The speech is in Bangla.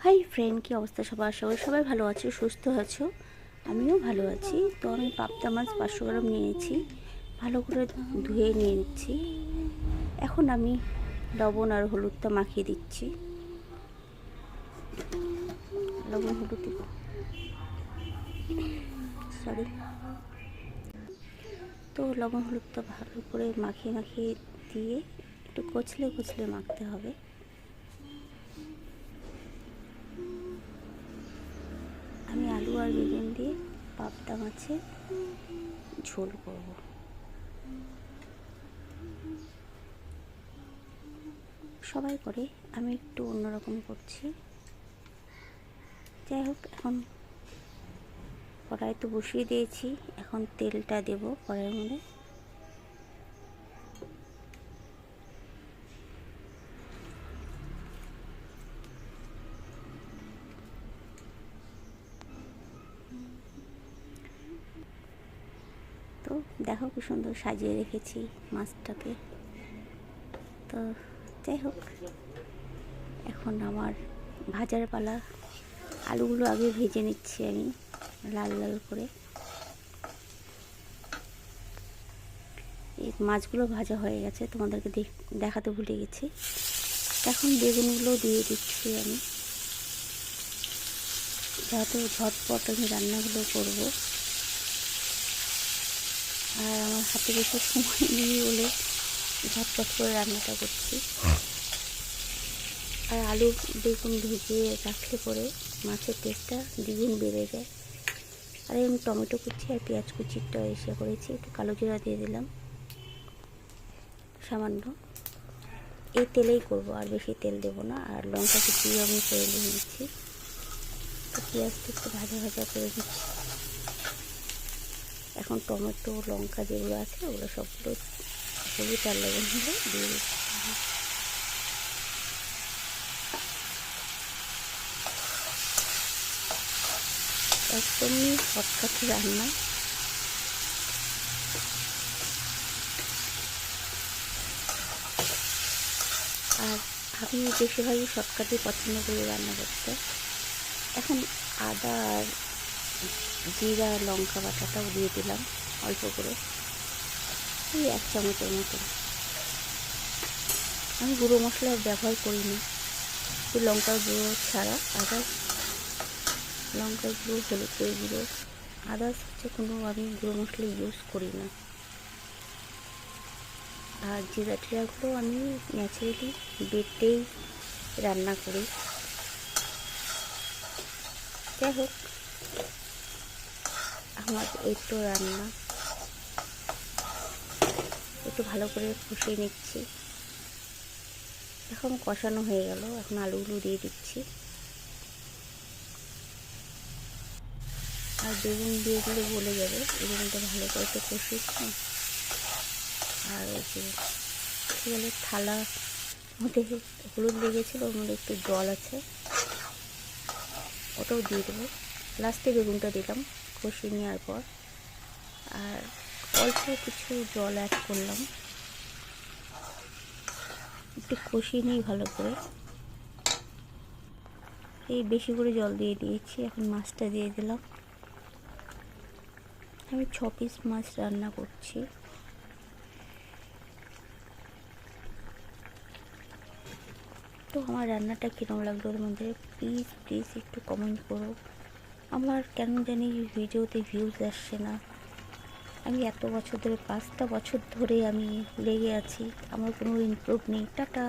হাই ফ্রেন্ড, কী অবস্থা সবার? আশা করি সবাই ভালো আছো, সুস্থ আছো। আমিও ভালো আছি। তো আমি পাবদা মাছ 500 গ্রাম নিয়েছি, ভালো করে ধুয়ে নিয়ে নিচ্ছি। এখন আমি লবণ আর হলুদটা মাখিয়ে দিচ্ছি। লবণ হলুদ দিব, সরি। তো লবণ হলুদটা ভালো করে মাখিয়ে মাখিয়ে দিয়ে একটু কচলে কচলে মাখতে হবে। আমি আলু আর বেগুন দিয়ে পাবদা মাছের ঝোল করব। সবাই করে, আমি একটু অন্যরকম করছি। যাই হোক, এখন কড়াই তো বসিয়ে দিয়েছি, এখন তেলটা দেব কড়াইয়ের মধ্যে। তো দেখো কি সুন্দর সাজিয়ে রেখেছি মাছটাকে। তো যাই হোক, এখন আমার ভাজার পালা। আলুগুলো আগে ভেজে নিচ্ছি আমি লাল লাল করে। এই মাছগুলো ভাজা হয়ে গেছে, তোমাদেরকে দেখাতে ভুলে গেছি। এখন বেগুনগুলো দিয়ে দিচ্ছি আমি, যাতে ঝটপট আমি রান্নাগুলো করব। আর আমার হাতে বেশি সময় নেই বলে ঝটপট করে রান্নাটা করছি। আর আলু বেগুন ভেজে রাখলে পরে মাছের টেস্টটা দ্বিগুণ বেড়ে যায়। আর আমি টমেটো কুচি আর পেঁয়াজ কুচিটা এসে করেছি, একটু কালো জিরা দিয়ে দিলাম সামান্য। এই তেলেই করব, আর বেশি তেল দেবো না। আর লঙ্কা কুচি আমি করে নিয়ে নিচ্ছি। তো পেঁয়াজটা একটু ভাজা ভাজা করে নিচ্ছি। এখন টমেটো লঙ্কা যেগুলো আছে ওগুলো সবগুলো হলুদ আর লবণ হলে দিয়ে দিচ্ছি। একদমই শর্টকাট রান্না। আর আমি বেশিরভাগই শর্টকাটই পছন্দ করি রান্না করতে। এখন আদা আর জিরা লঙ্কা বাটাটাও দিয়ে দিলাম অল্প করে, এই 1 চামচের মতো। আমি গুঁড়ো মশলা ব্যবহার করি না, লঙ্কার গুঁড়ো ছাড়া। আদার্স লঙ্কার গুঁড়ো, হলুদের গুঁড়ো, আদার্স হচ্ছে কোনো আমি গুঁড়ো মশলা ইউজ করি না। আর জিরা টিরাগুলো আমি ন্যাচারালি বেটেই রান্না করি। যাই হোক, আমার এই তো রান্না একটু ভালো করে কষিয়ে নিচ্ছি। এখন কষানো হয়ে গেল, এখন আলুগুলো দিয়ে দিচ্ছি। আর বেগুন দিয়ে দিলে গলে যাবে, বেগুনটা ভালো করে তো কষিয়েছি। আর ওই যে কী বলে, থালা মধ্যে হলুদ লেগেছিল, ওর মধ্যে একটু জল আছে, ওটাও দিয়ে দেবো। লাস্টে বেগুনটা দিলাম কষিয়ে নেওয়ার পর। আর অল্প কিছু জল অ্যাড করলাম, একটু কষিয়ে নিই ভালো করে। এই বেশি করে জল দিয়ে দিয়েছি। এখন মাছটা দিয়ে দিলাম। আমি 6 পিস মাছ রান্না করছি। তো আমার রান্নাটা কীরকম লাগলো ওর মধ্যে প্লিজ প্লিজ একটু কমেন্ট করো। আমার কেন জানি ভিডিওতে ভিউজ আসছে না। আমি এত বছর ধরে, 5টা বছর ধরে আমি লেগে আছি, আমার কোনো ইমপ্রুভ নেই। টাটা।